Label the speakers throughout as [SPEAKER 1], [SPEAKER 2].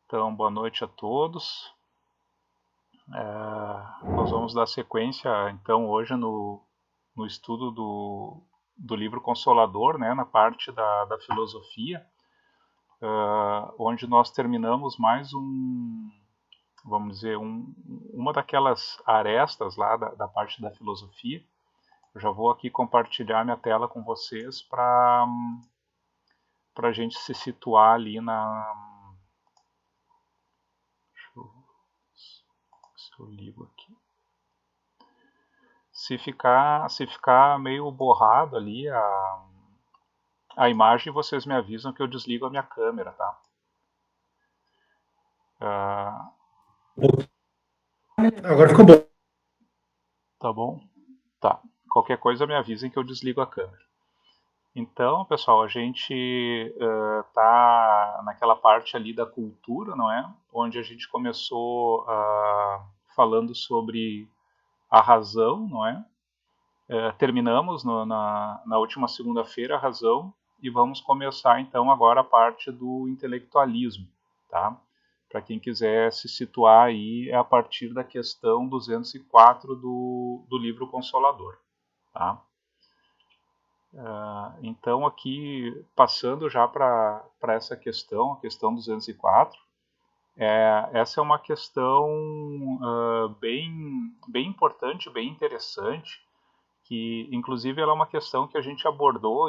[SPEAKER 1] Então, boa noite a todos. Nós vamos dar sequência, então, hoje no estudo do livro Consolador, né, na parte da filosofia, onde nós terminamos mais vamos dizer, uma daquelas arestas lá da parte da filosofia. Eu já vou aqui compartilhar minha tela com vocês para a gente se situar ali Deixa eu ver se eu ligo aqui. Se ficar meio borrado ali a imagem, vocês me avisam que eu desligo a minha câmera, tá? Ah,
[SPEAKER 2] Agora ficou bom.
[SPEAKER 1] tá bom? Tá. Qualquer coisa me avisem que eu desligo a câmera. Então, pessoal, a gente tá naquela parte ali da cultura, não é? Onde a gente começou falando sobre a razão, não é? Terminamos na última segunda-feira a razão e vamos começar então agora a parte do intelectualismo, tá? Para quem quiser se situar aí, é a partir da questão 204 do livro Consolador, tá? Então aqui, passando já para essa questão, a questão 204, essa é uma questão bem importante, bem interessante, que inclusive ela é uma questão que a gente abordou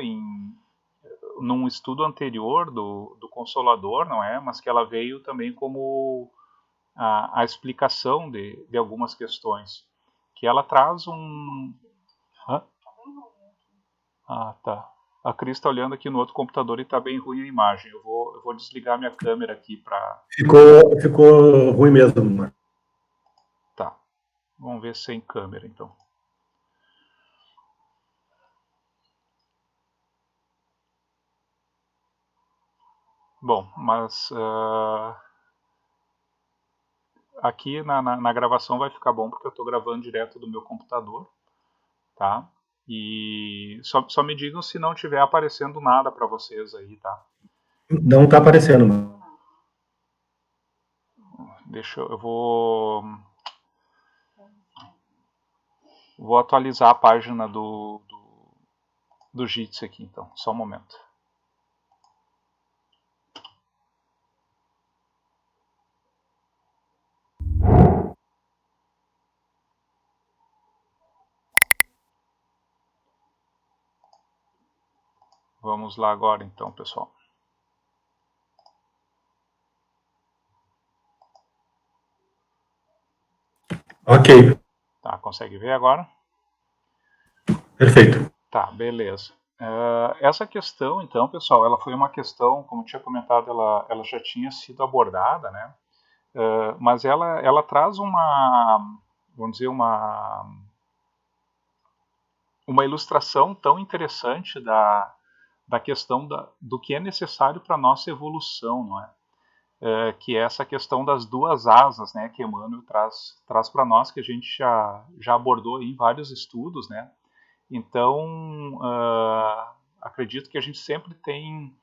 [SPEAKER 1] num estudo anterior do Consolador, não é? Mas que ela veio também como a explicação de algumas questões. Que ela traz um... Hã? Ah, tá. A Cris está olhando aqui no outro computador e está bem ruim a imagem. Eu vou desligar minha câmera aqui para...
[SPEAKER 2] Ficou ruim mesmo, Marco.
[SPEAKER 1] Tá. Vamos ver sem câmera, então. Bom, mas aqui na gravação vai ficar bom porque eu estou gravando direto do meu computador, tá? E só me digam se não estiver aparecendo nada para vocês aí, tá?
[SPEAKER 2] Não está aparecendo, Marco.
[SPEAKER 1] Eu vou atualizar a página do Jitsi aqui, então. Só um momento. Vamos lá agora, então, pessoal.
[SPEAKER 2] Ok,
[SPEAKER 1] Tá, consegue ver agora?
[SPEAKER 2] perfeito.
[SPEAKER 1] Tá, beleza. Essa questão, então, pessoal, ela foi uma questão, como eu tinha comentado, ela já tinha sido abordada, né? Mas ela traz vamos dizer, uma ilustração tão interessante da questão do que é necessário para a nossa evolução, não é? Que é essa questão das duas asas, né, que Emmanuel traz para nós, que a gente já abordou em vários estudos, né? Então, acredito que a gente sempre tem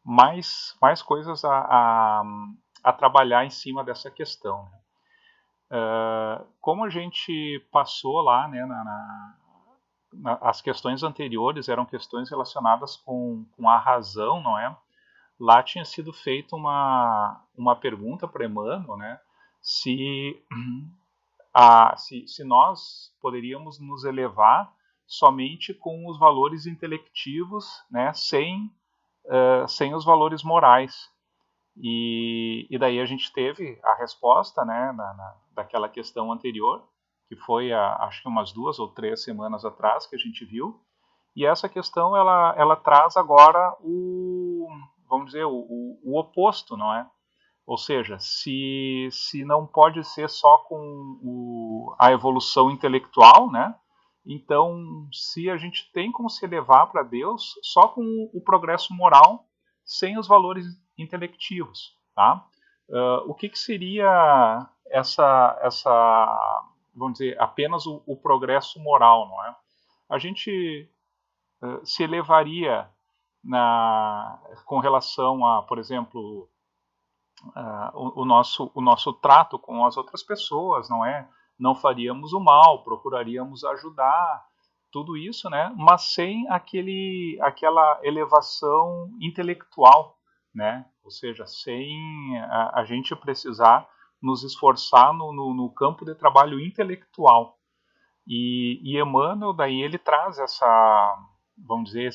[SPEAKER 1] mais coisas a trabalhar em cima dessa questão. Né? Como a gente passou lá, né, as questões anteriores eram questões relacionadas com a razão, não é? Lá tinha sido feita uma pergunta para Emmanuel, né? Se, se nós poderíamos nos elevar somente com os valores intelectivos, né? Sem os valores morais. E daí a gente teve a resposta, né? Daquela questão anterior, que foi acho que umas 2 ou 3 semanas atrás que a gente viu. E essa questão ela traz agora vamos dizer, o oposto, não é? Ou seja, se não pode ser só com a evolução intelectual, né? Então, se a gente tem como se elevar para Deus só com o progresso moral, sem os valores intelectivos, tá? O que seria vamos dizer, apenas o progresso moral, não é? A gente se elevaria com relação a, por exemplo, o nosso trato com as outras pessoas, não é? Não faríamos o mal, procuraríamos ajudar, tudo isso, né? Mas sem aquela elevação intelectual, né? Ou seja, sem a gente precisar nos esforçar no campo de trabalho intelectual. E Emmanuel, daí ele traz vamos dizer,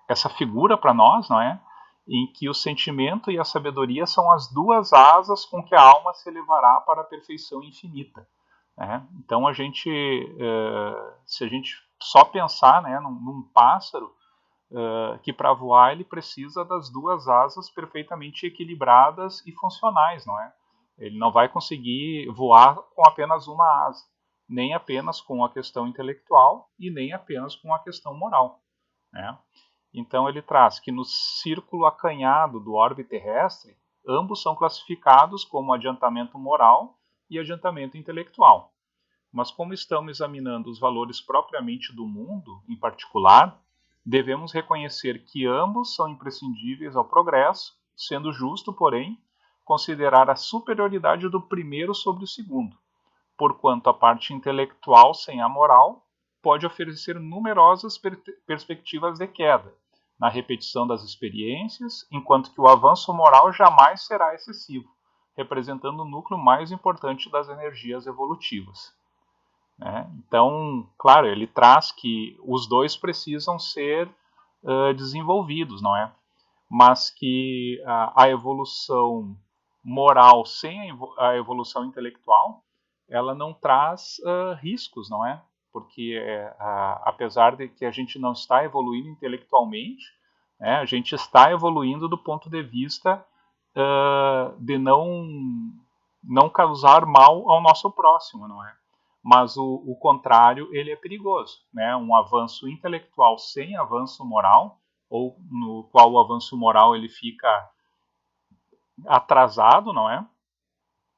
[SPEAKER 1] essa figura para nós, não é? Em que o sentimento e a sabedoria são as duas asas com que a alma se elevará para a perfeição infinita. Né? Então, se a gente só pensar, né, num pássaro, que para voar ele precisa das duas asas perfeitamente equilibradas e funcionais, não é? Ele não vai conseguir voar com apenas uma asa, nem apenas com a questão intelectual e nem apenas com a questão moral, né? Então ele traz que no círculo acanhado do orbe terrestre, ambos são classificados como adiantamento moral e adiantamento intelectual. Mas como estamos examinando os valores propriamente do mundo, em particular, devemos reconhecer que ambos são imprescindíveis ao progresso, sendo justo, porém, considerar a superioridade do primeiro sobre o segundo, porquanto a parte intelectual sem a moral pode oferecer numerosas perspectivas de queda, na repetição das experiências, enquanto que o avanço moral jamais será excessivo, representando o núcleo mais importante das energias evolutivas. Né? Então, claro, ele traz que os dois precisam ser desenvolvidos, não é? Mas que a evolução moral sem a evolução intelectual, ela não traz riscos, não é? Porque apesar de que a gente não está evoluindo intelectualmente, a gente está evoluindo do ponto de vista de não causar mal ao nosso próximo, não é? Mas o contrário, ele é perigoso, né? Um avanço intelectual sem avanço moral, ou no qual o avanço moral ele fica atrasado, não é?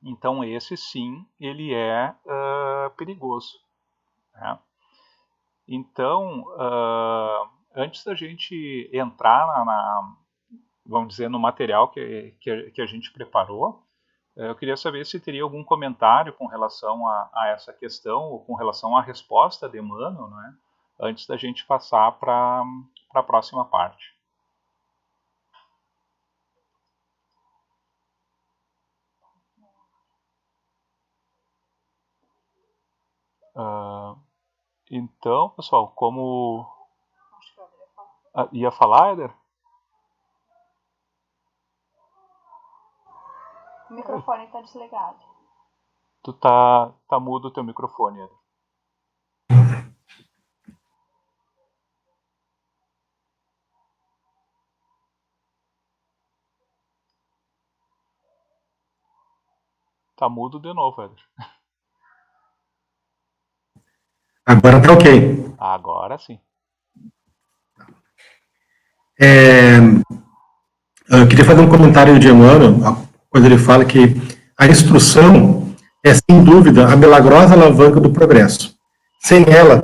[SPEAKER 1] Então esse sim, ele é perigoso. Né? Então, antes da gente entrar vamos dizer, no material que a gente preparou, eu queria saber se teria algum comentário com relação a essa questão, ou com relação à resposta de Emmanuel, né? Antes da gente passar para a próxima parte. Então, pessoal, como... ia falar, Éder?
[SPEAKER 3] O microfone está desligado.
[SPEAKER 1] Tu tá mudo o teu microfone, Éder. Tá mudo de novo, Éder.
[SPEAKER 2] Agora tá ok.
[SPEAKER 1] Agora sim.
[SPEAKER 2] Eu queria fazer um comentário de Emmanuel, quando ele fala que a instrução é, sem dúvida, a milagrosa alavanca do progresso. Sem ela,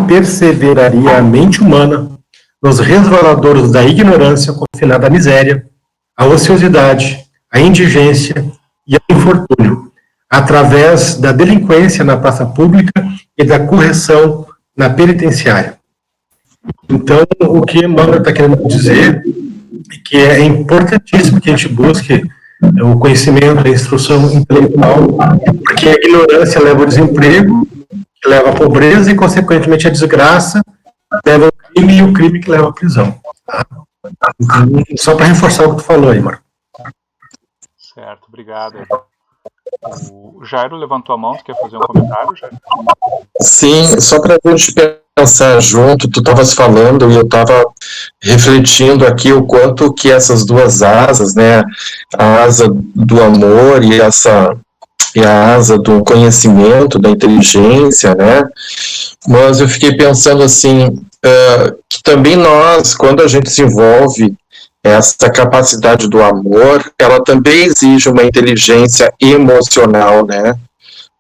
[SPEAKER 2] perseveraria a mente humana nos resvaladouros da ignorância confinada à miséria, à ociosidade, à indigência e ao infortúnio, através da delinquência na praça pública e da correção na penitenciária. Então, o que Emmanuel está querendo dizer é que é importantíssimo que a gente busque o conhecimento, a instrução intelectual, porque a ignorância leva ao desemprego, que leva à pobreza e, consequentemente, a desgraça leva ao crime e o crime que leva à prisão. Tá? Então, só para reforçar o que tu falou aí, Marco.
[SPEAKER 1] Certo, obrigado. O Jairo levantou a mão, tu quer fazer um comentário, Jairo?
[SPEAKER 4] Sim, só para a gente pensar junto, tu estavas falando e eu estava refletindo aqui o quanto que essas duas asas, né, a asa do amor e a asa do conhecimento, da inteligência, né, mas eu fiquei pensando assim, que também nós, quando a gente desenvolve essa capacidade do amor, ela também exige uma inteligência emocional, né?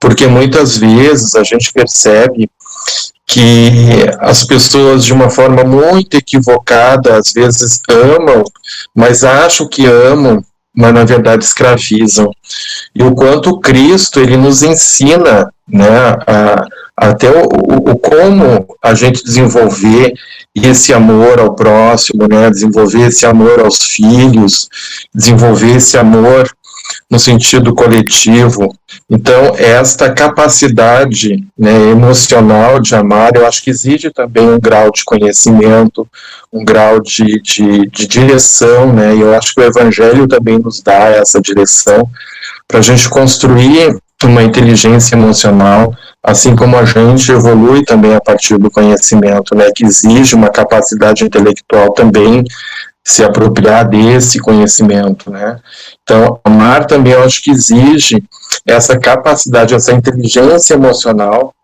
[SPEAKER 4] Porque muitas vezes a gente percebe que as pessoas, de uma forma muito equivocada, às vezes amam, mas acham que amam, mas na verdade escravizam. E o quanto Cristo, ele nos ensina, né, até o como a gente desenvolver esse amor ao próximo, né, desenvolver esse amor aos filhos, desenvolver esse amor no sentido coletivo. Então, esta capacidade, né, emocional de amar, eu acho que exige também um grau de conhecimento, um grau de direção, né, e eu acho que o Evangelho também nos dá essa direção para a gente construir uma inteligência emocional, assim como a gente evolui também a partir do conhecimento, né, que exige uma capacidade intelectual também se apropriar desse conhecimento, né? Então, amar também eu acho que exige essa capacidade, essa inteligência emocional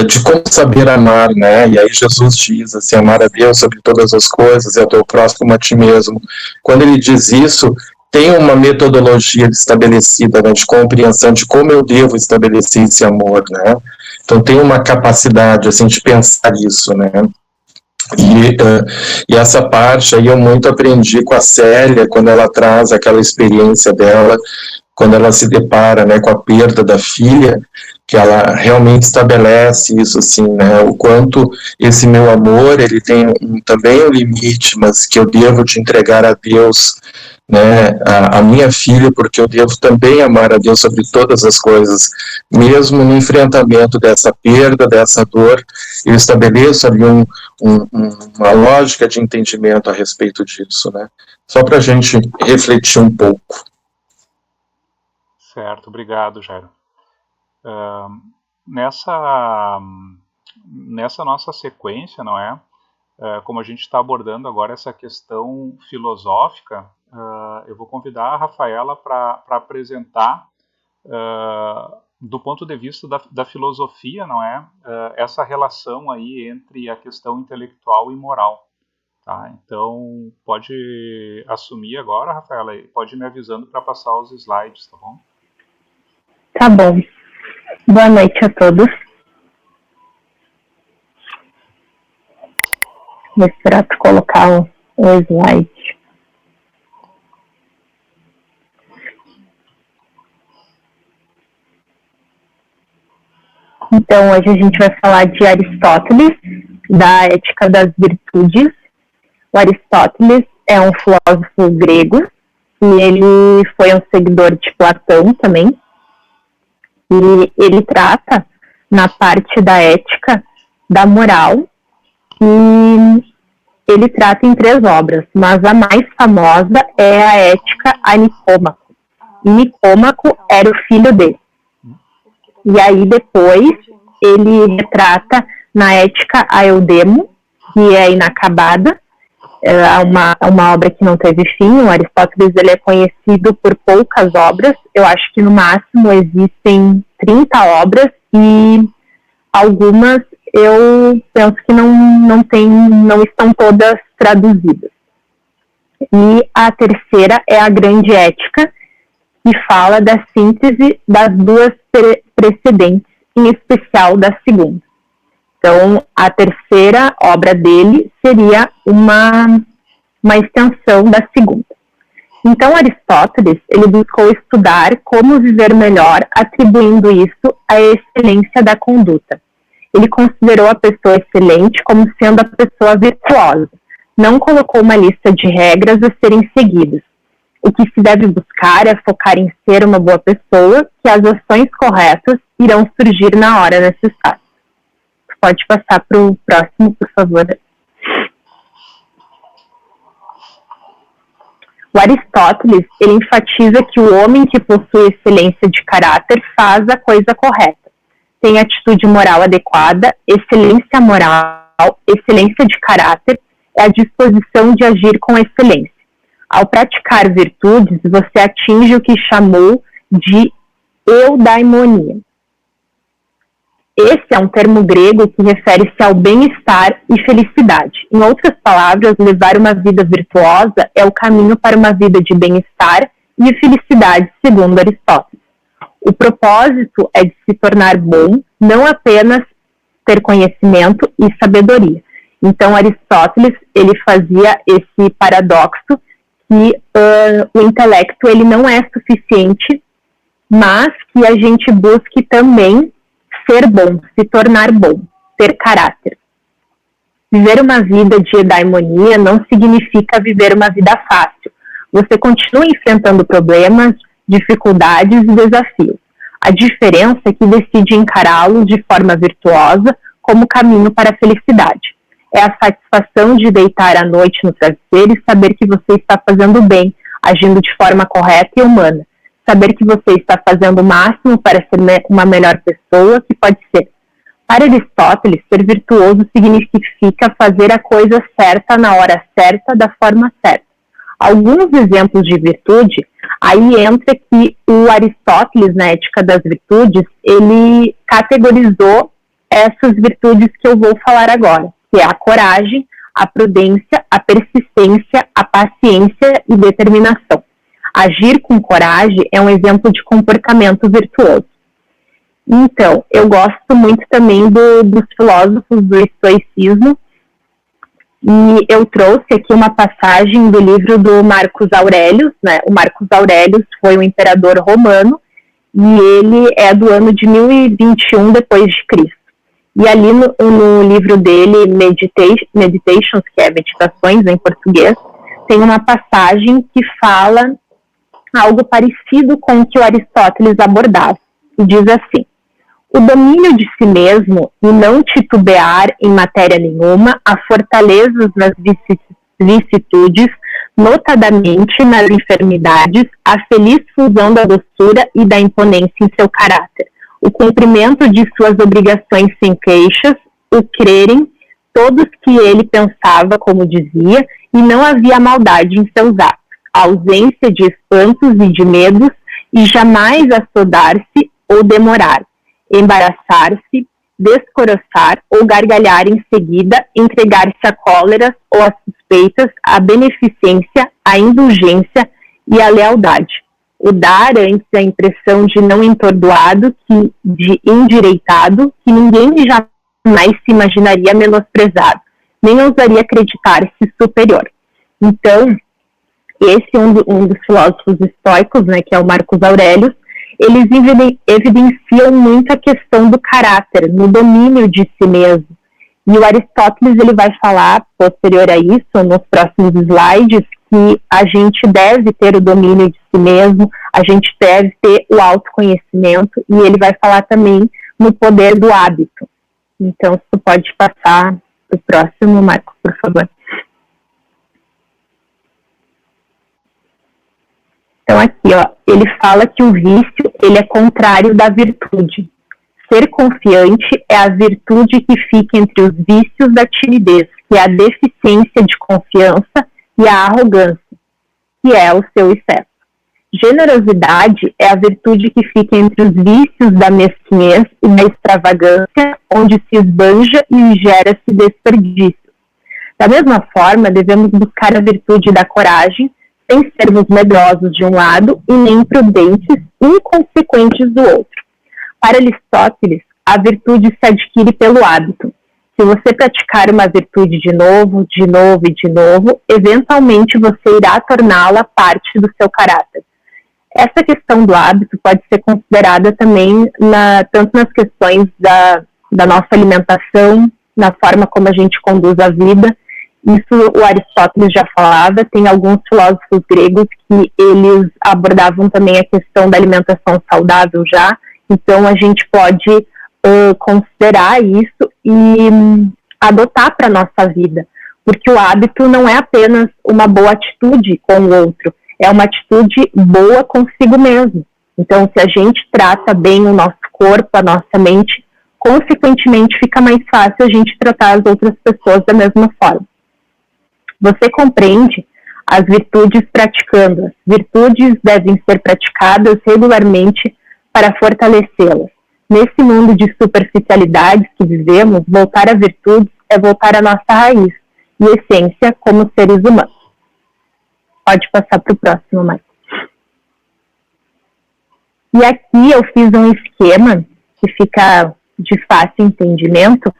[SPEAKER 4] de como saber amar, né? E aí Jesus diz assim, amar a Deus sobre todas as coisas e ao teu próximo como a ti mesmo. Quando ele diz isso, tem uma metodologia estabelecida, né, de compreensão de como eu devo estabelecer esse amor, né? Então tem uma capacidade assim de pensar isso, né? E essa parte aí eu muito aprendi com a Célia, quando ela traz aquela experiência dela, quando ela se depara, né, com a perda da filha, que ela realmente estabelece isso, assim, né, o quanto esse meu amor, ele tem também um limite, mas que eu devo de entregar a Deus, né, a minha filha, porque eu devo também amar a Deus sobre todas as coisas, mesmo no enfrentamento dessa perda, dessa dor, eu estabeleço ali uma lógica de entendimento a respeito disso, né, só para a gente refletir um pouco.
[SPEAKER 1] Certo, obrigado, Jairo. Nessa nossa sequência, não é? Como a gente está abordando agora essa questão filosófica, eu vou convidar a Rafaela para apresentar, do ponto de vista da filosofia, não é? Essa relação aí entre a questão intelectual e moral. Tá? Então, pode assumir agora, Rafaela, e pode ir me avisando para passar os slides, tá bom?
[SPEAKER 5] Tá bom. Boa noite a todos. Vou esperar para colocar o slide. Então, hoje a gente vai falar de Aristóteles, da Ética das Virtudes. O Aristóteles é um filósofo grego e ele foi um seguidor de Platão também. E ele trata, na parte da ética, da moral, e ele trata em 3 obras, mas a mais famosa é a Ética a Nicômaco. E Nicômaco era o filho dele. E aí depois ele retrata na Ética a Eudemo, que é inacabada, é uma obra que não teve fim. O Aristóteles ele é conhecido por poucas obras, eu acho que no máximo existem 30 obras e algumas eu penso que não estão todas traduzidas. E a terceira é a Grande Ética, que fala da síntese das 2 precedentes, em especial da segunda. Então, a terceira obra dele seria uma extensão da segunda. Então, Aristóteles, ele buscou estudar como viver melhor, atribuindo isso à excelência da conduta. Ele considerou a pessoa excelente como sendo a pessoa virtuosa. Não colocou uma lista de regras a serem seguidas. O que se deve buscar é focar em ser uma boa pessoa, que as ações corretas irão surgir na hora necessária. Pode passar para o próximo, por favor. O Aristóteles, ele enfatiza que o homem que possui excelência de caráter faz a coisa correta. Tem atitude moral adequada, excelência moral, excelência de caráter é a disposição de agir com excelência. Ao praticar virtudes, você atinge o que chamou de eudaimonia. Esse é um termo grego que refere-se ao bem-estar e felicidade. Em outras palavras, levar uma vida virtuosa é o caminho para uma vida de bem-estar e felicidade, segundo Aristóteles. O propósito é de se tornar bom, não apenas ter conhecimento e sabedoria. Então, Aristóteles, ele fazia esse paradoxo que o intelecto ele não é suficiente, mas que a gente busque também ser bom, se tornar bom, ter caráter. Viver uma vida de eudaimonia não significa viver uma vida fácil. Você continua enfrentando problemas, dificuldades e desafios. A diferença é que decide encará-los de forma virtuosa como caminho para a felicidade. É a satisfação de deitar à noite no travesseiro e saber que você está fazendo bem, agindo de forma correta e humana. Saber que você está fazendo o máximo para ser uma melhor pessoa que pode ser. Para Aristóteles, ser virtuoso significa fazer a coisa certa na hora certa, da forma certa. Alguns exemplos de virtude, aí entra que o Aristóteles, na Ética das Virtudes, ele categorizou essas virtudes que eu vou falar agora, que é a coragem, a prudência, a persistência, a paciência e determinação. Agir com coragem é um exemplo de comportamento virtuoso. Então, eu gosto muito também dos filósofos do estoicismo, e eu trouxe aqui uma passagem do livro do Marcus Aurelius, né? O Marcus Aurelius foi um imperador romano, e ele é do ano de 1021 depois de Cristo. E ali no livro dele, Meditations, que é Meditações em português, tem uma passagem que fala algo parecido com o que o Aristóteles abordava. E diz assim: o domínio de si mesmo e não titubear em matéria nenhuma, a fortalezas nas vicissitudes, notadamente nas enfermidades, a feliz fusão da doçura e da imponência em seu caráter, o cumprimento de suas obrigações sem queixas, o crerem todos que ele pensava, como dizia, e não havia maldade em seus atos, a ausência de espantos e de medos, e jamais assodar-se ou demorar, embaraçar-se, descoroçar ou gargalhar em seguida, entregar-se a cóleras ou a suspeitas, a beneficência, a indulgência e a lealdade. O dar antes a impressão de não entordoado, de endireitado, que ninguém jamais se imaginaria menosprezado, nem ousaria acreditar-se superior. Então, esse é um dos filósofos estoicos, né, que é o Marcus Aurelius. Eles evidenciam muito a questão do caráter, no domínio de si mesmo. E o Aristóteles ele vai falar, posterior a isso, nos próximos slides, que a gente deve ter o domínio de si mesmo, a gente deve ter o autoconhecimento, e ele vai falar também no poder do hábito. Então, você pode passar para o próximo, Marcos, por favor. Então aqui, ó, ele fala que o vício, ele é contrário da virtude. Ser confiante é a virtude que fica entre os vícios da timidez, que é a deficiência de confiança, e a arrogância, que é o seu excesso. Generosidade é a virtude que fica entre os vícios da mesquinhez e da extravagância, onde se esbanja e gera-se desperdício. Da mesma forma, devemos buscar a virtude da coragem, sem sermos medrosos de um lado e nem prudentes e inconsequentes do outro. Para Aristóteles, a virtude se adquire pelo hábito. Se você praticar uma virtude de novo, eventualmente você irá torná-la parte do seu caráter. Essa questão do hábito pode ser considerada também tanto nas questões da nossa alimentação, na forma como a gente conduz a vida. Isso o Aristóteles já falava. Tem alguns filósofos gregos que eles abordavam também a questão da alimentação saudável já. Então, a gente pode considerar isso e adotar para a nossa vida. Porque o hábito não é apenas uma boa atitude com o outro, é uma atitude boa consigo mesmo. Então, se a gente trata bem o nosso corpo, a nossa mente, consequentemente fica mais fácil a gente tratar as outras pessoas da mesma forma. Você compreende as virtudes praticando-as. Virtudes devem ser praticadas regularmente para fortalecê-las. Nesse mundo de superficialidades que vivemos, voltar a virtudes é voltar à nossa raiz e essência como seres humanos. Pode passar para o próximo, Marcos. E aqui eu fiz um esquema que fica de fácil entendimento,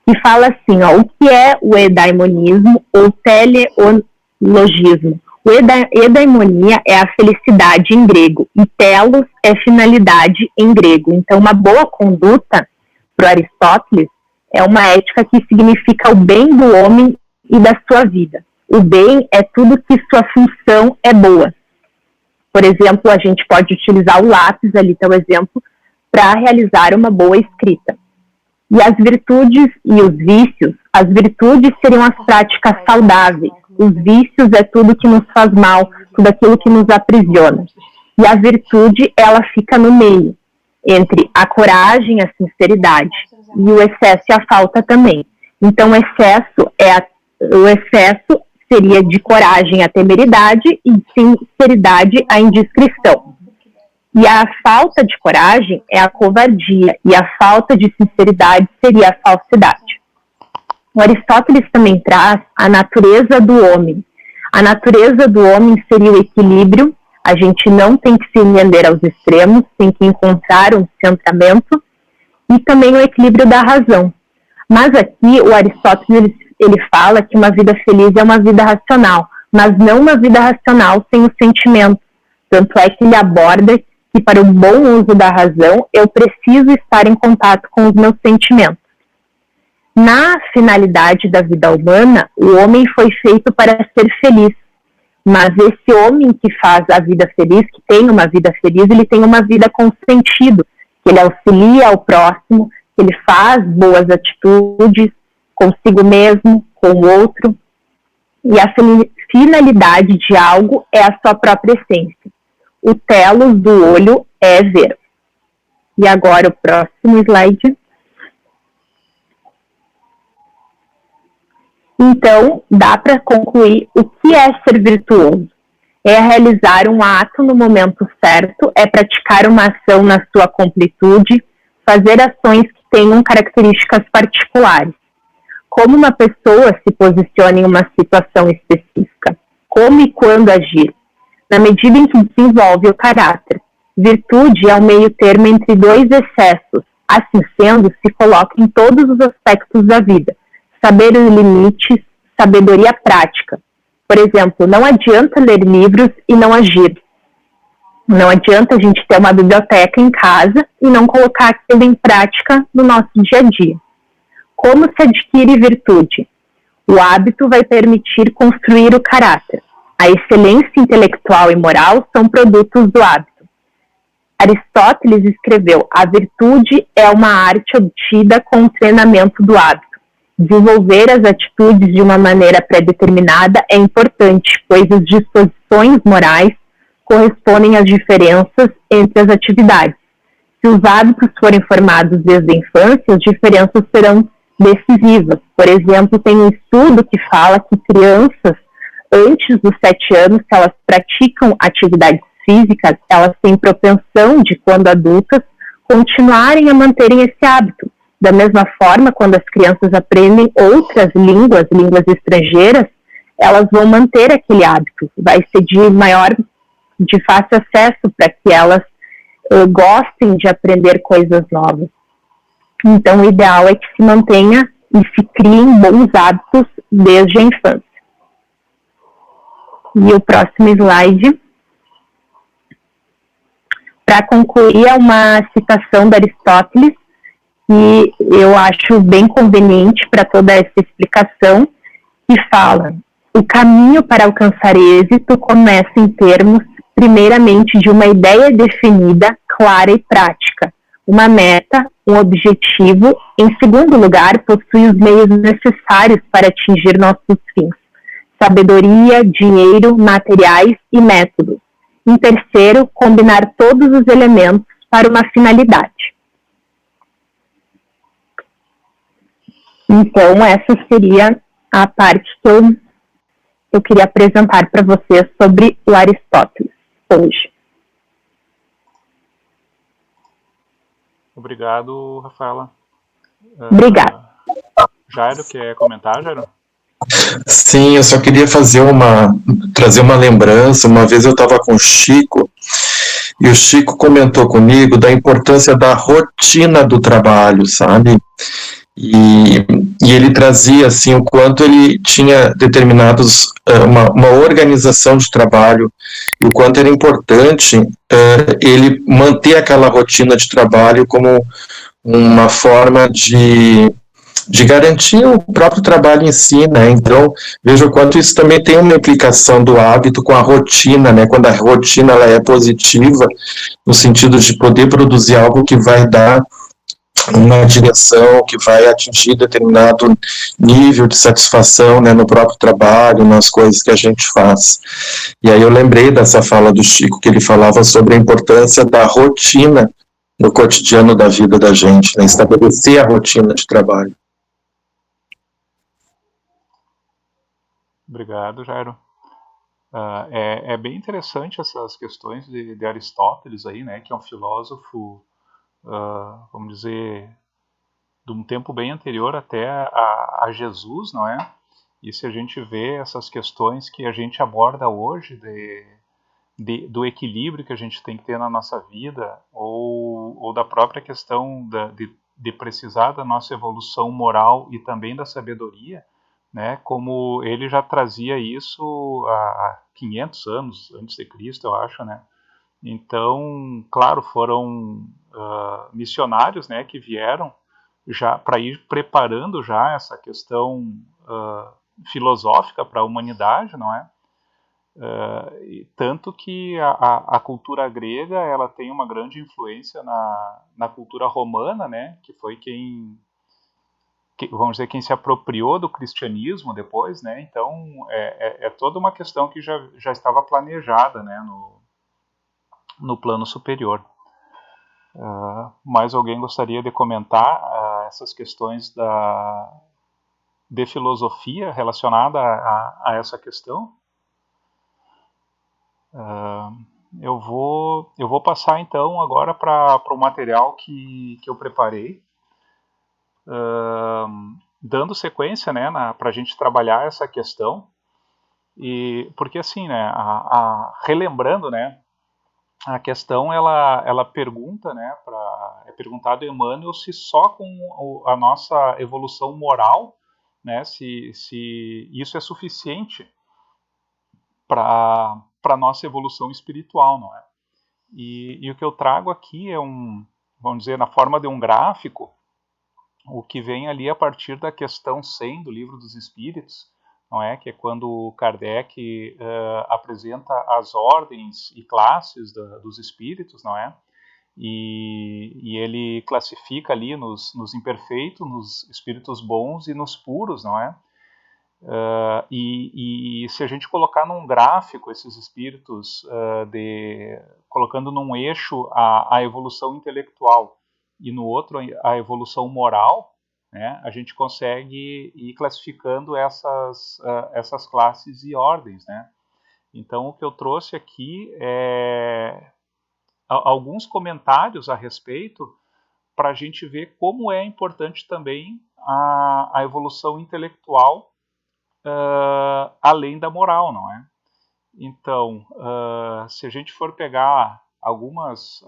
[SPEAKER 5] que fala assim, ó, o que é o eudaimonismo ou teleologismo? O eudaimonia é a felicidade em grego e telos é finalidade em grego. Então, uma boa conduta, para Aristóteles, é uma ética que significa o bem do homem e da sua vida. O bem é tudo que sua função é boa. Por exemplo, a gente pode utilizar o lápis, ali está o exemplo, para realizar uma boa escrita. E as virtudes e os vícios, as virtudes seriam as práticas saudáveis, os vícios é tudo que nos faz mal, tudo aquilo que nos aprisiona. E a virtude, ela fica no meio, entre a coragem e a sinceridade, e o excesso e a falta também. Então, o excesso seria de coragem a temeridade e de sinceridade a indiscrição. E a falta de coragem é a covardia, e a falta de sinceridade seria a falsidade. O Aristóteles também traz a natureza do homem. A natureza do homem seria o equilíbrio, a gente não tem que se render aos extremos, tem que encontrar um centramento, e também o equilíbrio da razão. Mas aqui o Aristóteles ele fala que uma vida feliz é uma vida racional, mas não uma vida racional sem o sentimento. Tanto é que ele aborda que para o bom uso da razão, eu preciso estar em contato com os meus sentimentos. Na finalidade da vida humana, o homem foi feito para ser feliz. Mas esse homem que faz a vida feliz, que tem uma vida feliz, ele tem uma vida com sentido, que ele auxilia ao próximo, que ele faz boas atitudes consigo mesmo, com o outro. E a finalidade de algo é a sua própria essência. O telos do olho é ver. E agora o próximo slide. Então, dá para concluir o que é ser virtuoso. É realizar um ato no momento certo, é praticar uma ação na sua completude, fazer ações que tenham características particulares. Como uma pessoa se posiciona em uma situação específica, como e quando agir, na medida em que desenvolve o caráter. Virtude é um meio termo entre dois excessos, assim sendo, se coloca em todos os aspectos da vida. Saber os limites, sabedoria prática. Por exemplo, não adianta ler livros e não agir. Não adianta a gente ter uma biblioteca em casa e não colocar aquilo em prática no nosso dia a dia. Como se adquire virtude? O hábito vai permitir construir o caráter. A excelência intelectual e moral são produtos do hábito. Aristóteles escreveu: a virtude é uma arte obtida com o treinamento do hábito. Desenvolver as atitudes de uma maneira pré-determinada é importante, pois as disposições morais correspondem às diferenças entre as atividades. Se os hábitos forem formados desde a infância, as diferenças serão decisivas. Por exemplo, tem um estudo que fala que crianças, antes dos 7 anos, se elas praticam atividades físicas, elas têm propensão de, quando adultas, continuarem a manterem esse hábito. Da mesma forma, quando as crianças aprendem outras línguas estrangeiras, elas vão manter aquele hábito. Vai ser de fácil acesso para que elas gostem de aprender coisas novas. Então, o ideal é que se mantenha e se criem bons hábitos desde a infância. E o próximo slide. Para concluir, é uma citação de Aristóteles, que eu acho bem conveniente para toda essa explicação, que fala: o caminho para alcançar êxito começa em termos, primeiramente, de uma ideia definida, clara e prática, uma meta, um objetivo. Em segundo lugar, possui os meios necessários para atingir nossos fins: sabedoria, dinheiro, materiais e métodos. Em terceiro, combinar todos os elementos para uma finalidade. Então, essa seria a parte que eu queria apresentar para vocês sobre o Aristóteles hoje.
[SPEAKER 1] Obrigado, Rafaela.
[SPEAKER 5] Obrigada.
[SPEAKER 1] Jairo, quer comentar, Jairo?
[SPEAKER 4] Sim, eu só queria trazer uma lembrança. Uma vez eu estava com o Chico, e o Chico comentou comigo da importância da rotina do trabalho, sabe? E ele trazia assim o quanto ele tinha determinados uma organização de trabalho e o quanto era importante ele manter aquela rotina de trabalho como uma forma de garantir o próprio trabalho em si, né? Então, veja o quanto isso também tem uma implicação do hábito com a rotina, né? Quando a rotina ela é positiva, no sentido de poder produzir algo que vai dar uma direção, que vai atingir determinado nível de satisfação, né, no próprio trabalho, nas coisas que a gente faz. E aí eu lembrei dessa fala do Chico, que ele falava sobre a importância da rotina no cotidiano da vida da gente, né? Estabelecer a rotina de trabalho.
[SPEAKER 1] Obrigado, Jairo. É bem interessante essas questões de Aristóteles aí, né, que é um filósofo, vamos dizer, de um tempo bem anterior até a Jesus, não é? E se a gente vê essas questões que a gente aborda hoje do equilíbrio que a gente tem que ter na nossa vida, ou da própria questão de precisar da nossa evolução moral e também da sabedoria, né, como ele já trazia isso há 500 anos antes de Cristo, eu acho, né? Então, claro, foram missionários, né, que vieram já para ir preparando já essa questão filosófica para a humanidade, não é? Tanto que a cultura grega ela tem uma grande influência na cultura romana, né, que foi vamos dizer, quem se apropriou do cristianismo depois, né? Então é toda uma questão que já estava planejada, né, no plano superior. Mais alguém gostaria de comentar essas questões de filosofia relacionada a essa questão? Eu vou passar então agora para o material que eu preparei, dando sequência, né, para a gente trabalhar essa questão. E porque assim, né, relembrando, né, a questão ela pergunta, né, é perguntado a Emmanuel se só com a nossa evolução moral, né, se isso é suficiente para a nossa evolução espiritual, não é? E o que eu trago aqui é vamos dizer, na forma de um gráfico, o que vem ali a partir da questão 100 do Livro dos Espíritos, não é? Que é quando Kardec apresenta as ordens e classes dos espíritos, não é? E ele classifica ali nos imperfeitos, nos espíritos bons e nos puros, não é? E se a gente colocar num gráfico esses espíritos, colocando num eixo a evolução intelectual e no outro a evolução moral, né, a gente consegue ir classificando essas classes e ordens, né? Então o que eu trouxe aqui é alguns comentários a respeito para a gente ver como é importante também a evolução intelectual além da moral, não é? Então, se a gente for pegar algumas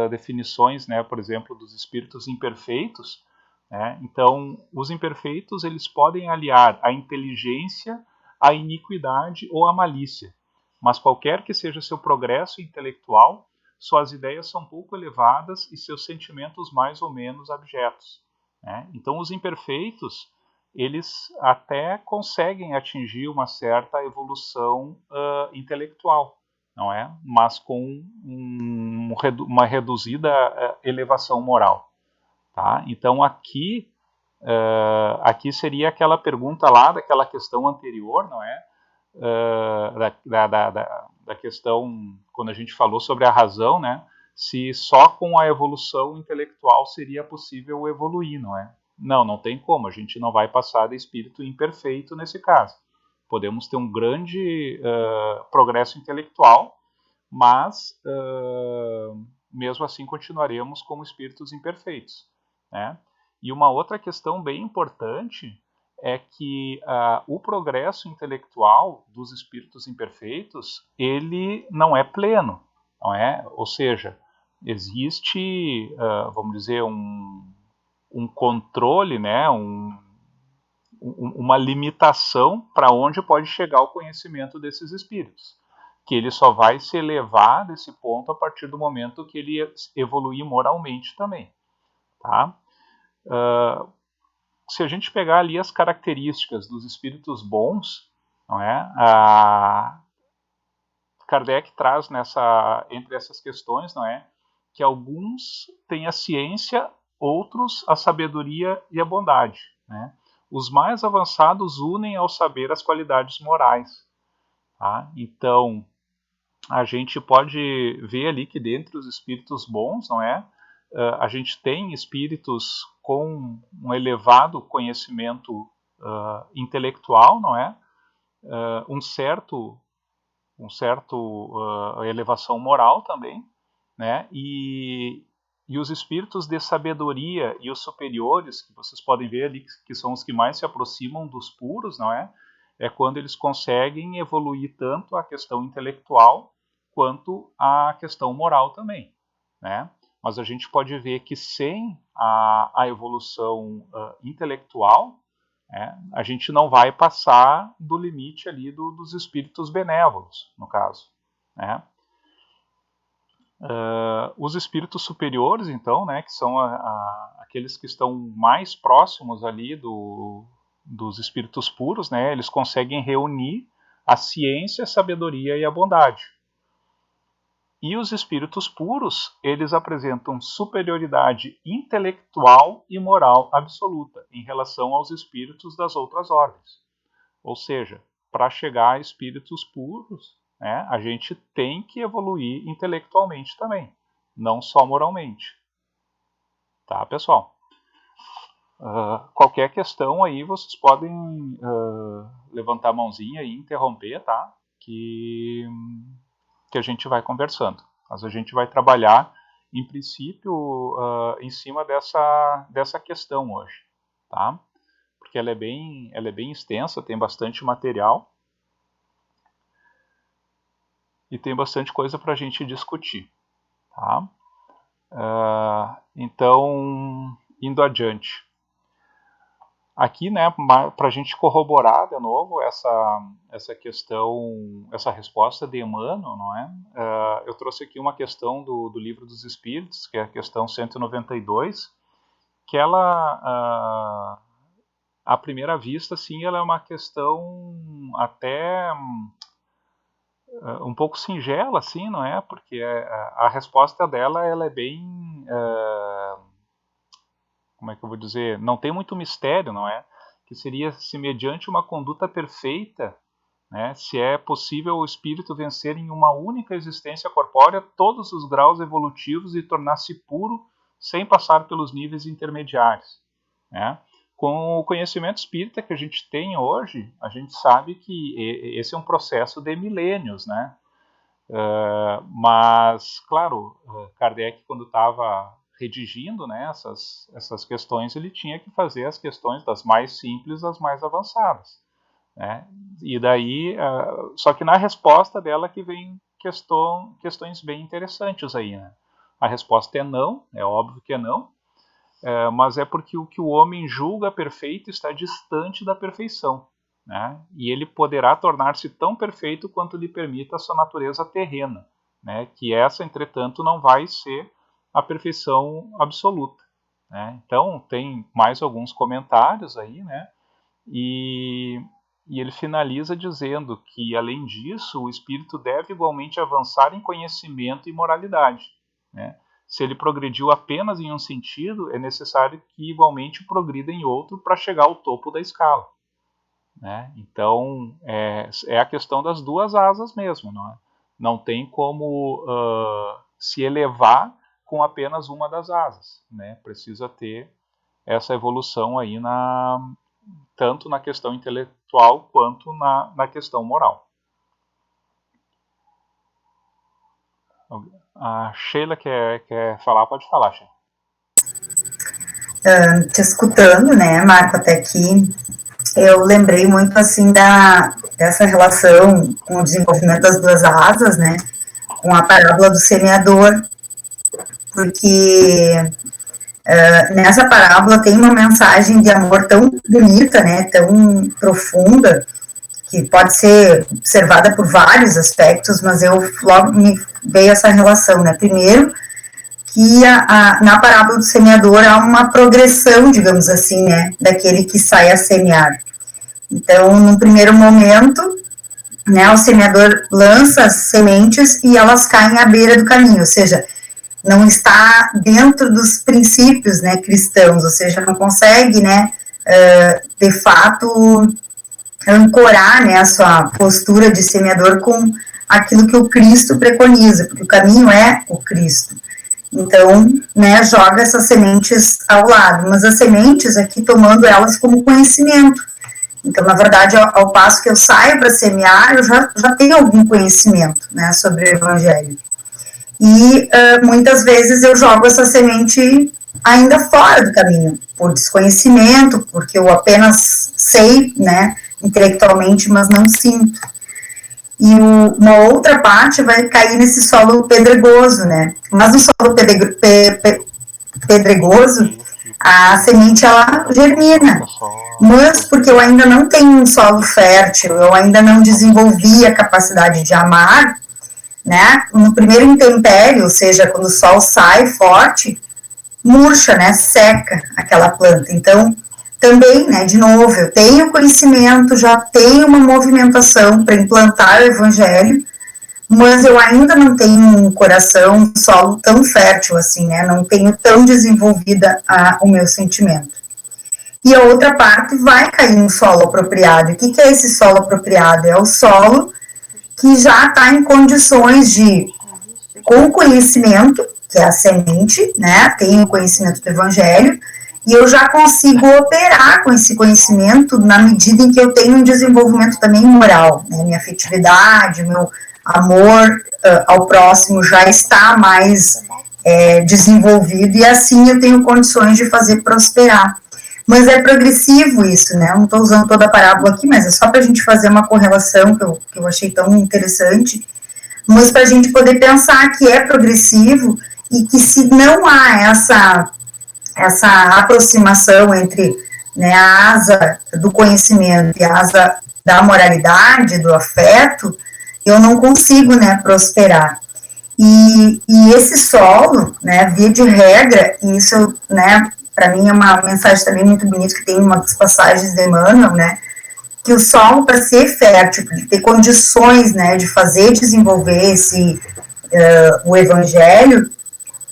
[SPEAKER 1] definições, né, por exemplo, dos espíritos imperfeitos, né, então os imperfeitos eles podem aliar a inteligência, a iniquidade ou a malícia, mas qualquer que seja seu progresso intelectual, suas ideias são pouco elevadas e seus sentimentos mais ou menos abjetos, né? Então os imperfeitos eles até conseguem atingir uma certa evolução intelectual, não é? Mas com uma reduzida elevação moral, tá? Então aqui seria aquela pergunta lá daquela questão anterior, não é? Da questão quando a gente falou sobre a razão, né? Se só com a evolução intelectual seria possível evoluir, não é? Não tem como, a gente não vai passar de espírito imperfeito nesse caso. Podemos ter um grande progresso intelectual, mas mesmo assim continuaremos como espíritos imperfeitos, né? E uma outra questão bem importante é que o progresso intelectual dos espíritos imperfeitos, ele não é pleno, não é? Ou seja, existe, vamos dizer, um controle, né, uma limitação para onde pode chegar o conhecimento desses espíritos, que ele só vai se elevar desse ponto a partir do momento que ele evoluir moralmente também, tá? Se a gente pegar ali as características dos espíritos bons, não é? Kardec traz entre essas questões, não é, que alguns têm a ciência, outros a sabedoria e a bondade, né? Os mais avançados unem ao saber as qualidades morais, tá? Então, a gente pode ver ali que dentre os espíritos bons, não é, a gente tem espíritos com um elevado conhecimento intelectual, não é, um certo elevação moral também, né, e os espíritos de sabedoria e os superiores, que vocês podem ver ali, que são os que mais se aproximam dos puros, não é? É quando eles conseguem evoluir tanto a questão intelectual quanto a questão moral também, né? Mas a gente pode ver que sem a evolução intelectual, a gente não vai passar do limite ali dos espíritos benévolos, no caso, né? Os espíritos superiores, então, né, que são aqueles que estão mais próximos ali dos espíritos puros, né, eles conseguem reunir a ciência, a sabedoria e a bondade. E os espíritos puros, eles apresentam superioridade intelectual e moral absoluta em relação aos espíritos das outras ordens. Ou seja, para chegar a espíritos puros, né, a gente tem que evoluir intelectualmente também, não só moralmente. Tá, pessoal? Qualquer questão aí, vocês podem levantar a mãozinha e interromper, tá? Que a gente vai conversando. Mas a gente vai trabalhar, em princípio, em cima dessa questão hoje, tá? Porque ela é bem extensa, tem bastante material e tem bastante coisa para a gente discutir, tá? Então, indo adiante. Aqui, né, para a gente corroborar de novo essa questão, essa resposta de Emmanuel, não é? Eu trouxe aqui uma questão do Livro dos Espíritos, que é a questão 192, que ela, à primeira vista, sim, ela é uma questão até um pouco singela, assim, não é? Porque a resposta dela, ela é bem... como é que eu vou dizer, não tem muito mistério, não é? Que seria se mediante uma conduta perfeita, né, se é possível o espírito vencer em uma única existência corpórea todos os graus evolutivos e tornar-se puro sem passar pelos níveis intermediários, né? Com o conhecimento espírita que a gente tem hoje, a gente sabe que esse é um processo de milênios, né? Mas, claro, Kardec, quando estava redigindo, né, essas questões, ele tinha que fazer as questões das mais simples às mais avançadas, né? E daí, só que na resposta dela que vem questões bem interessantes aí, né? A resposta é não, é óbvio que é não, mas é porque o que o homem julga perfeito está distante da perfeição, né? E ele poderá tornar-se tão perfeito quanto lhe permita a sua natureza terrena, né? Que essa, entretanto, não vai ser a perfeição absoluta, né? Então, tem mais alguns comentários aí, né? E ele finaliza dizendo que, além disso, o espírito deve igualmente avançar em conhecimento e moralidade, né? Se ele progrediu apenas em um sentido, é necessário que igualmente progrida em outro para chegar ao topo da escala, né? Então, é a questão das duas asas mesmo, não é? Não tem como se elevar com apenas uma das asas, né? Precisa ter essa evolução aí tanto na questão intelectual quanto na questão moral. A Sheila quer falar? Pode falar, Sheila.
[SPEAKER 6] Te escutando, né, Marco, até aqui, eu lembrei muito, assim, dessa relação com o desenvolvimento das duas asas, né, com a parábola do semeador, porque Nessa parábola tem uma mensagem de amor tão bonita, né, tão profunda, que pode ser observada por vários aspectos, mas logo me veio essa relação, né, primeiro, que na parábola do semeador há uma progressão, digamos assim, né, daquele que sai a semear. Então, no primeiro momento, né, o semeador lança as sementes e elas caem à beira do caminho, ou seja, não está dentro dos princípios, né, cristãos, ou seja, não consegue, né, de fato, ancorar, né, a sua postura de semeador com aquilo que o Cristo preconiza, porque o caminho é o Cristo. Então, né, joga essas sementes ao lado, mas as sementes aqui tomando elas como conhecimento. Então, na verdade, ao passo que eu saio para semear, eu já tenho algum conhecimento, né, sobre o Evangelho. E muitas vezes eu jogo essa semente ainda fora do caminho, por desconhecimento, porque eu apenas sei, né, intelectualmente, mas não sinto. E uma outra parte vai cair nesse solo pedregoso, né? Mas no solo pedregoso, a semente, ela germina. Mas porque eu ainda não tenho um solo fértil, eu ainda não desenvolvi a capacidade de amar, né? No primeiro intempério, ou seja, quando o sol sai forte, murcha, né? Seca aquela planta. Então, também, né, de novo, eu tenho conhecimento, já tenho uma movimentação para implantar o Evangelho, mas eu ainda não tenho um coração, um solo tão fértil assim, né, não tenho tão desenvolvida o meu sentimento. E a outra parte vai cair no solo apropriado. O que é esse solo apropriado? É o solo que já está em condições de, com conhecimento, que é a semente, né, tenho conhecimento do Evangelho, e eu já consigo operar com esse conhecimento na medida em que eu tenho um desenvolvimento também moral, né? Minha afetividade, meu amor ao próximo já está mais desenvolvido, e assim eu tenho condições de fazer prosperar. Mas é progressivo isso, né? Eu não estou usando toda a parábola aqui, mas é só para a gente fazer uma correlação que eu achei tão interessante, mas para a gente poder pensar que é progressivo e que se não há essa aproximação entre, né, a asa do conhecimento e a asa da moralidade, do afeto, eu não consigo, né, prosperar. E esse solo, né, via de regra, e isso, né, para mim é uma mensagem também muito bonita que tem uma das passagens de Emmanuel, né, que o solo, para ser fértil, para ter condições, né, de fazer desenvolver o Evangelho,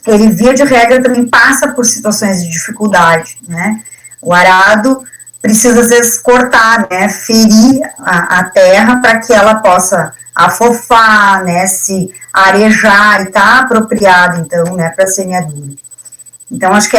[SPEAKER 6] ele, via de regra, também passa por situações de dificuldade, né? O arado precisa, às vezes, cortar, né? Ferir a terra para que ela possa afofar, né? Se arejar e estar apropriado, então, né? Para a semeadura. Então, acho que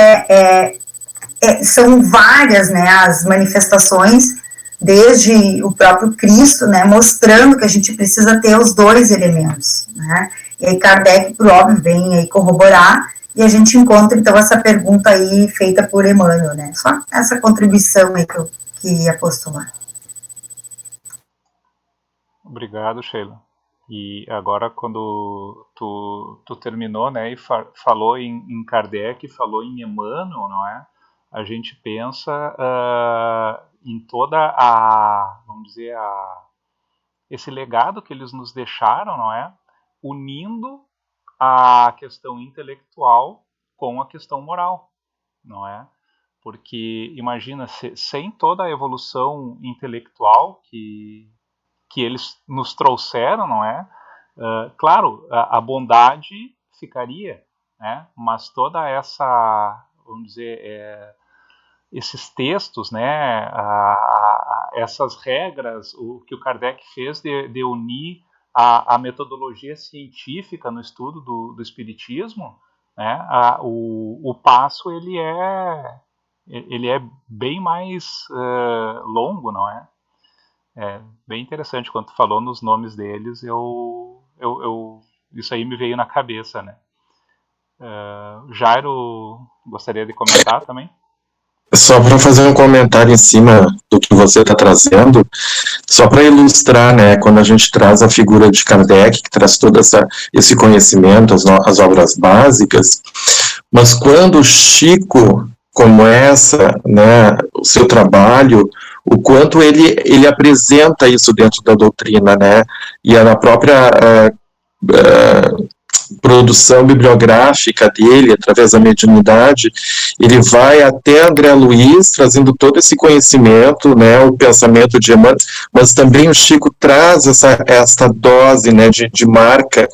[SPEAKER 6] são várias, né? As manifestações, desde o próprio Cristo, né? Mostrando que a gente precisa ter os dois elementos, né? E aí Kardec, por óbvio, vem aí corroborar, e a gente encontra, então, essa pergunta aí feita por Emmanuel, né? Só essa contribuição aí que eu queria postular.
[SPEAKER 1] Obrigado, Sheila. E agora, quando tu terminou, né, e falou em Kardec, falou em Emmanuel, não é? A gente pensa em toda vamos dizer, esse legado que eles nos deixaram, não é? Unindo a questão intelectual com a questão moral, não é? Porque, imagina, sem toda a evolução intelectual que eles nos trouxeram, não é? Claro, a bondade ficaria, né? Mas toda essa, vamos dizer, esses textos, né? Essas regras, o que o Kardec fez de unir a metodologia científica no estudo do espiritismo, né, o passo ele é bem mais longo, não é? É bem interessante. Quando tu falou nos nomes deles, isso aí me veio na cabeça, né? Jairo, gostaria de comentar também?
[SPEAKER 4] Só para fazer um comentário em cima do que você está trazendo, só para ilustrar, né, quando a gente traz a figura de Kardec, que traz todo esse conhecimento, as obras básicas, Mas quando o Chico começa, né, o seu trabalho, o quanto ele apresenta isso dentro da doutrina, né, e na própria produção bibliográfica dele, através da mediunidade, ele vai até André Luiz, trazendo todo esse conhecimento, né, o pensamento de Emmanuel, mas também o Chico traz essa dose, né, de marca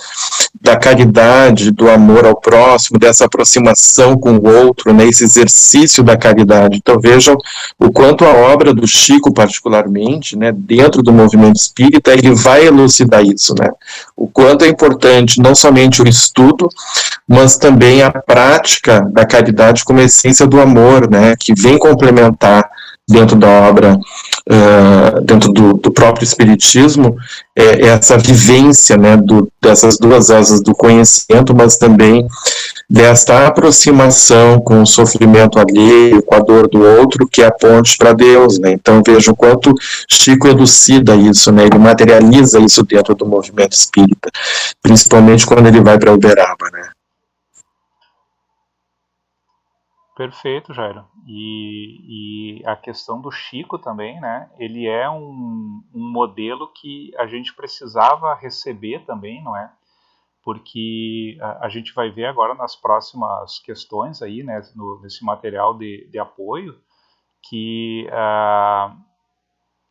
[SPEAKER 4] da caridade, do amor ao próximo, dessa aproximação com o outro, né, esse exercício da caridade. Então vejam o quanto a obra do Chico, particularmente, né, dentro do movimento espírita, ele vai elucidar isso, né, o quanto é importante não somente o estudo, mas também a prática da caridade como essência do amor, né, que vem complementar dentro da obra, dentro do próprio Espiritismo, essa vivência, né, dessas duas asas do conhecimento, mas também desta aproximação com o sofrimento alheio, com a dor do outro, que é a ponte para Deus, né? Então veja o quanto Chico elucida isso, né? Ele materializa isso dentro do movimento espírita, principalmente quando ele vai para Uberaba, né?
[SPEAKER 1] Perfeito, Jairo. E a questão do Chico também, né? Ele é um modelo que a gente precisava receber também, não é? Porque a gente vai ver agora nas próximas questões aí, né? Nesse material de apoio, que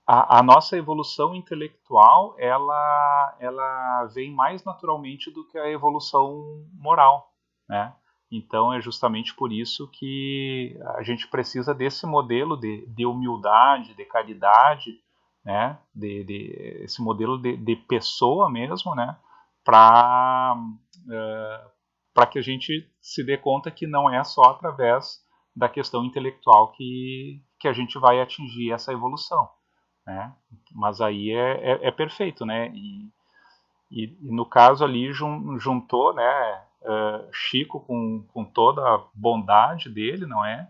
[SPEAKER 1] a nossa evolução intelectual, ela vem mais naturalmente do que a evolução moral, né? Então é justamente por isso que a gente precisa desse modelo de humildade, de caridade, né? Esse modelo de pessoa mesmo, né? Para que a gente se dê conta que não é só através da questão intelectual que a gente vai atingir essa evolução, né? Mas aí é perfeito, né? E no caso ali juntou, né, Chico com toda a bondade dele, não é?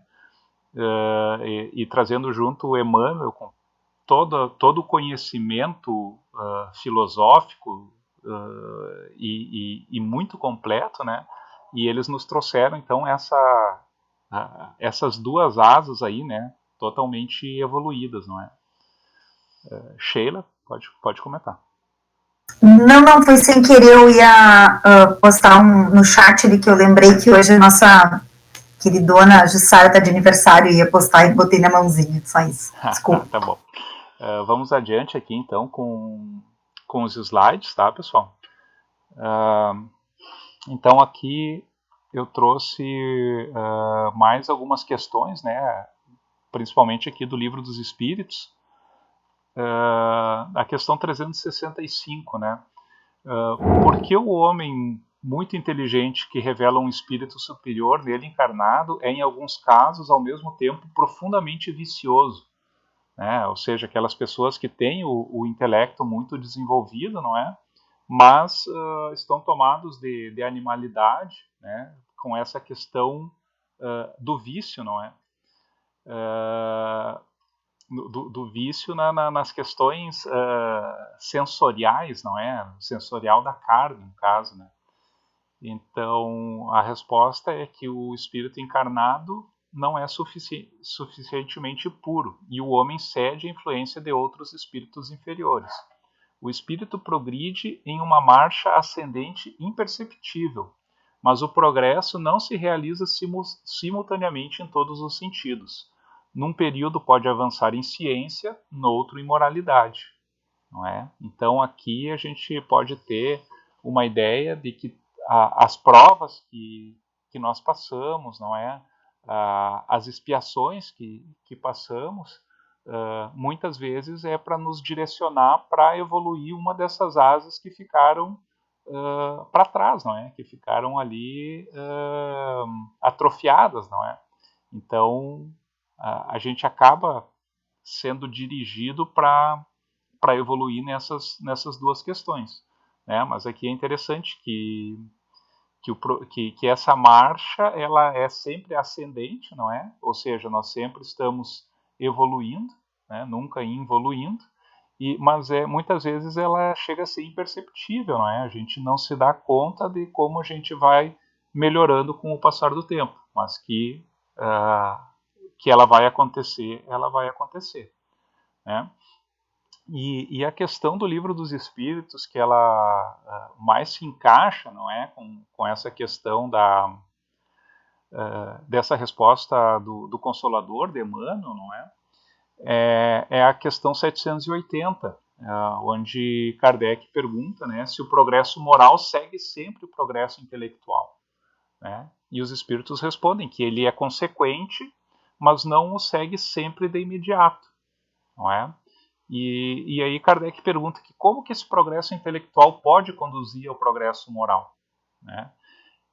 [SPEAKER 1] E trazendo junto o Emmanuel com todo o conhecimento filosófico e muito completo, né? E eles nos trouxeram então essas duas asas aí, né? Totalmente evoluídas, não é? Sheila, pode comentar.
[SPEAKER 6] Não, foi sem querer, eu ia postar no chat ali que eu lembrei que hoje a nossa queridona Jussara está de aniversário, ia postar e botei na mãozinha, só isso, desculpa.
[SPEAKER 1] Tá bom. Vamos adiante aqui então com os slides, tá, pessoal? Então aqui eu trouxe mais algumas questões, né, principalmente aqui do Livro dos Espíritos. A questão 365, né? Por que o homem muito inteligente que revela um espírito superior nele encarnado é, em alguns casos, ao mesmo tempo, profundamente vicioso? Né? Ou seja, aquelas pessoas que têm o intelecto muito desenvolvido, não é? Mas estão tomados de animalidade, né? Com essa questão do vício, não é? Do vício nas questões sensoriais, não é? Sensorial da carne, no caso, né? Então, a resposta é que o espírito encarnado não é suficientemente puro e o homem cede à influência de outros espíritos inferiores. O espírito progride em uma marcha ascendente imperceptível, mas o progresso não se realiza simultaneamente em todos os sentidos. Num período pode avançar em ciência, no outro em moralidade, não é? Então aqui a gente pode ter uma ideia de que as provas que nós passamos, não é? As expiações que passamos, muitas vezes é para nos direcionar para evoluir uma dessas asas que ficaram para trás, não é? Que ficaram ali atrofiadas, não é? Então a gente acaba sendo dirigido para evoluir nessas duas questões, né? Mas aqui é interessante que essa marcha ela é sempre ascendente, não é? Ou seja, nós sempre estamos evoluindo, né? Nunca involuindo, mas muitas vezes ela chega a ser imperceptível, não é? A gente não se dá conta de como a gente vai melhorando com o passar do tempo, mas que ela vai acontecer, né? E a questão do Livro dos Espíritos, que ela mais se encaixa, não é, com essa questão dessa resposta do Consolador, de Emmanuel, não é a questão 780, onde Kardec pergunta, né, se o progresso moral segue sempre o progresso intelectual, né? E os espíritos respondem que ele é consequente, mas não o segue sempre de imediato, não é? E aí Kardec pergunta que como que esse progresso intelectual pode conduzir ao progresso moral, né?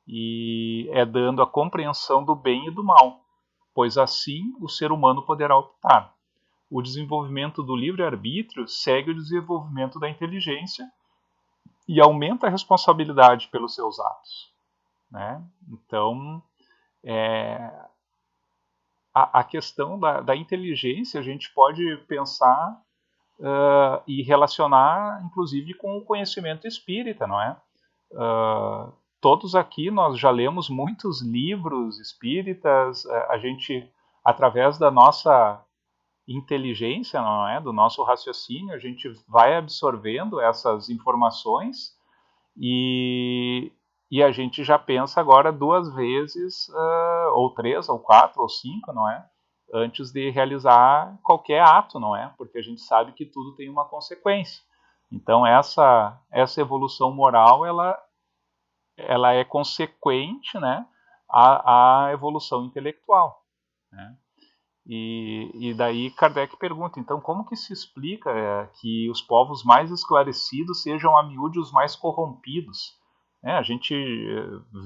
[SPEAKER 1] E é dando a compreensão do bem e do mal, pois assim o ser humano poderá optar. O desenvolvimento do livre-arbítrio segue o desenvolvimento da inteligência e aumenta a responsabilidade pelos seus atos, né? Então, a questão da inteligência a gente pode pensar e relacionar, inclusive, com o conhecimento espírita, não é? Todos aqui nós já lemos muitos livros espíritas, a gente, através da nossa inteligência, não é? Do nosso raciocínio, a gente vai absorvendo essas informações e a gente já pensa agora 2 vezes, ou 3, ou 4, ou 5, não é? Antes de realizar qualquer ato, não é? Porque a gente sabe que tudo tem uma consequência. Então essa evolução moral, ela é consequente, né, à evolução intelectual, né? E daí Kardec pergunta, então, como que se explica que os povos mais esclarecidos sejam a miúde os mais corrompidos? A gente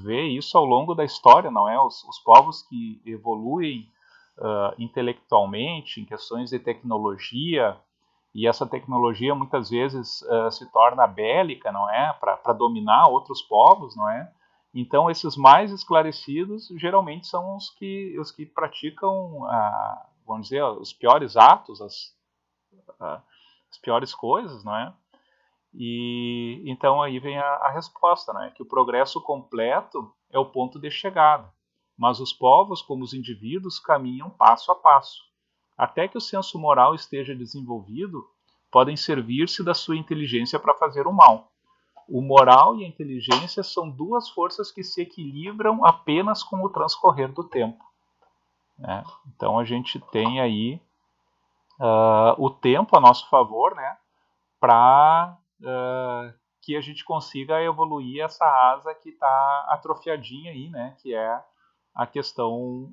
[SPEAKER 1] vê isso ao longo da história, não é? Os povos que evoluem intelectualmente, em questões de tecnologia, e essa tecnologia muitas vezes se torna bélica, não é? Para dominar outros povos, não é? Então, esses mais esclarecidos geralmente são os que praticam, vamos dizer, os piores atos, as piores coisas, não é? E então aí vem a resposta, né? Que o progresso completo é o ponto de chegada, mas os povos, como os indivíduos, caminham passo a passo. Até que o senso moral esteja desenvolvido, podem servir-se da sua inteligência para fazer o mal. O moral e a inteligência são 2 forças que se equilibram apenas com o transcorrer do tempo, né? Então a gente tem aí o tempo a nosso favor, né, para que a gente consiga evoluir essa asa que está atrofiadinha aí, né, que é a questão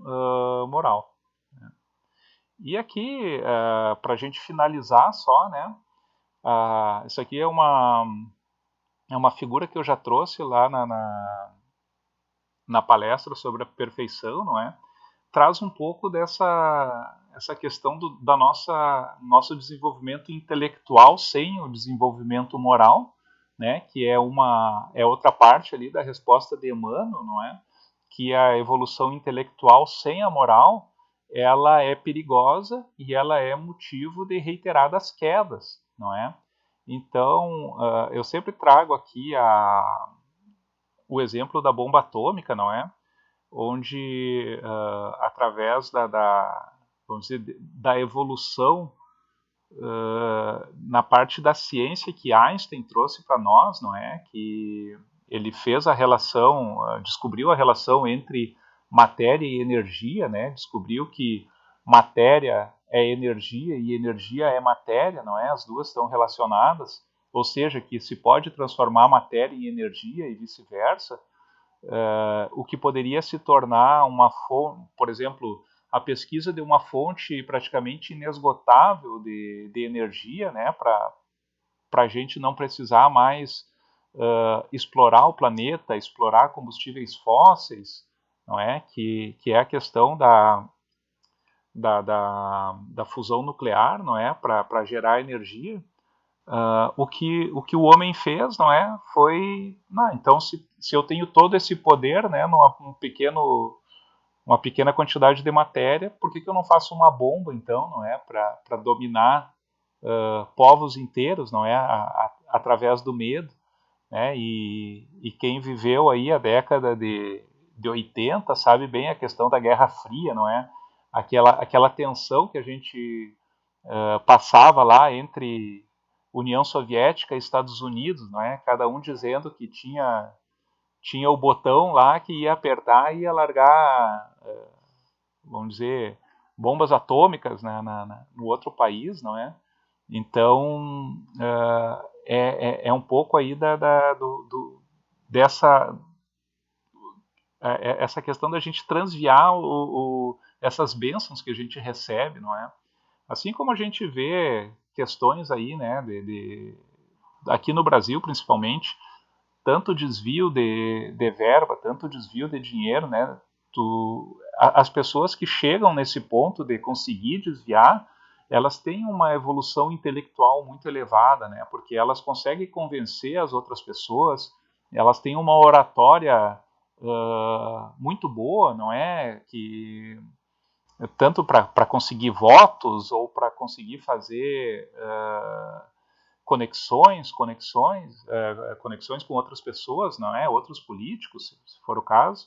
[SPEAKER 1] moral. E aqui, para a gente finalizar só, né, isso aqui é uma figura que eu já trouxe lá na palestra sobre a perfeição, não é? Traz um pouco essa questão da nosso desenvolvimento intelectual sem o desenvolvimento moral, né? Que é outra parte ali da resposta de Emmanuel, não é? Que a evolução intelectual sem a moral, ela é perigosa e ela é motivo de reiteradas quedas, não é? Então, eu sempre trago aqui o exemplo da bomba atômica, não é? Onde, através vamos dizer, da evolução na parte da ciência que Einstein trouxe para nós, não é? Que ele fez a relação, descobriu a relação entre matéria e energia, né? Descobriu que matéria é energia e energia é matéria, não é? As duas estão relacionadas, ou seja, que se pode transformar matéria em energia e vice-versa. O que poderia se tornar uma fonte, por exemplo, a pesquisa de uma fonte praticamente inesgotável de energia, né, para a gente não precisar mais explorar o planeta, explorar combustíveis fósseis, não é? Que é a questão da fusão nuclear, não é? Para gerar energia. O que o homem fez, não é? Foi, então se eu tenho todo esse poder, né, uma pequena quantidade de matéria, por que eu não faço uma bomba, então, não é? Para dominar povos inteiros, não é? Através do medo, né? E quem viveu aí a década de de 80 sabe bem a questão da Guerra Fria, não é? Aquela tensão que a gente passava lá entre União Soviética e Estados Unidos, não é? Cada um dizendo que tinha o botão lá que ia apertar e ia largar, vamos dizer, bombas atômicas, né, no outro país, não é? Então, é um pouco aí dessa essa questão da gente transviar essas bênçãos que a gente recebe, não é? Assim como a gente vê questões aí, né, aqui no Brasil principalmente, tanto desvio de verba, tanto desvio de dinheiro, né? As pessoas que chegam nesse ponto de conseguir desviar, elas têm uma evolução intelectual muito elevada, né? Porque elas conseguem convencer as outras pessoas, elas têm uma oratória muito boa, não é? Que tanto para conseguir votos ou para conseguir fazer conexões com outras pessoas, não é? Outros políticos, se for o caso.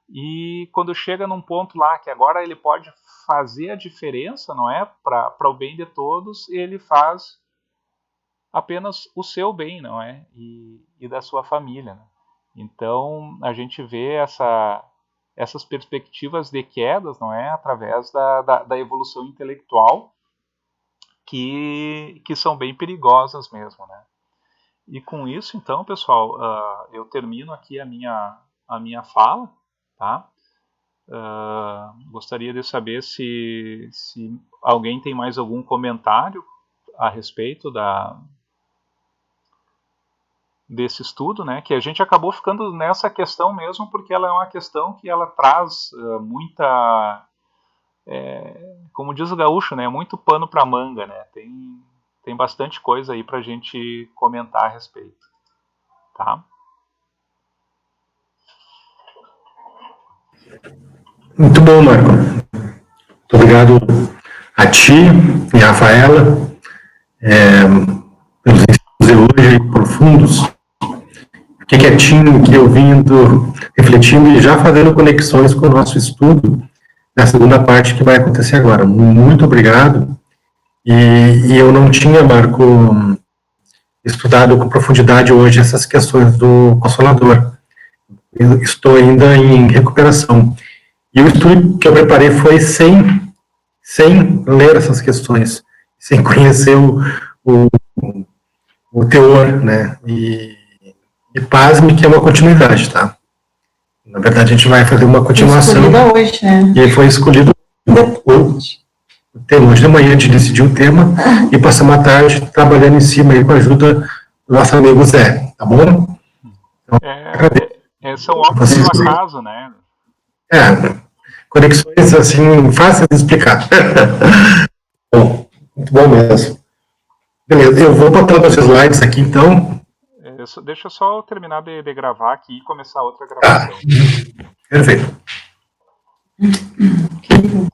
[SPEAKER 1] E quando chega num ponto lá que agora ele pode fazer a diferença, não é? Para o bem de todos, ele faz apenas o seu bem, não é? E da sua família, né? Então a gente vê essas perspectivas de quedas, não é? Através da evolução intelectual, que são bem perigosas mesmo, né? E com isso, então, pessoal, eu termino aqui a minha fala, tá? Gostaria de saber se alguém tem mais algum comentário a respeito desse estudo, né? Que a gente acabou ficando nessa questão mesmo porque ela é uma questão que ela traz muita, como diz o gaúcho, né? Muito pano para manga, né? Tem bastante coisa aí para a gente comentar a respeito, tá?
[SPEAKER 2] Muito bom, Marco. Muito obrigado a ti e a Rafaela pelos ensinos de hoje profundos. Fiquei quietinho aqui ouvindo, refletindo e já fazendo conexões com o nosso estudo na segunda parte que vai acontecer agora. Muito obrigado. E eu não tinha, Marco, estudado com profundidade hoje essas questões do Consolador. Eu estou ainda em recuperação. E o estudo que eu preparei foi sem ler essas questões, sem conhecer o teor, né? E pasme que é uma continuidade, tá? Na verdade, a gente vai fazer uma continuação.
[SPEAKER 7] Hoje, né?
[SPEAKER 2] E foi escolhido o tema. Hoje de manhã a gente decidiu o tema e passamos a tarde trabalhando em cima aí com a ajuda do nosso amigo Zé, tá bom? Então,
[SPEAKER 1] são obras do acaso, né?
[SPEAKER 2] Conexões assim, fáceis de explicar. Bom, muito bom mesmo. Beleza, eu vou botar os slides aqui então.
[SPEAKER 1] Deixa eu só terminar de gravar aqui e começar outra gravação.
[SPEAKER 2] Perfeito.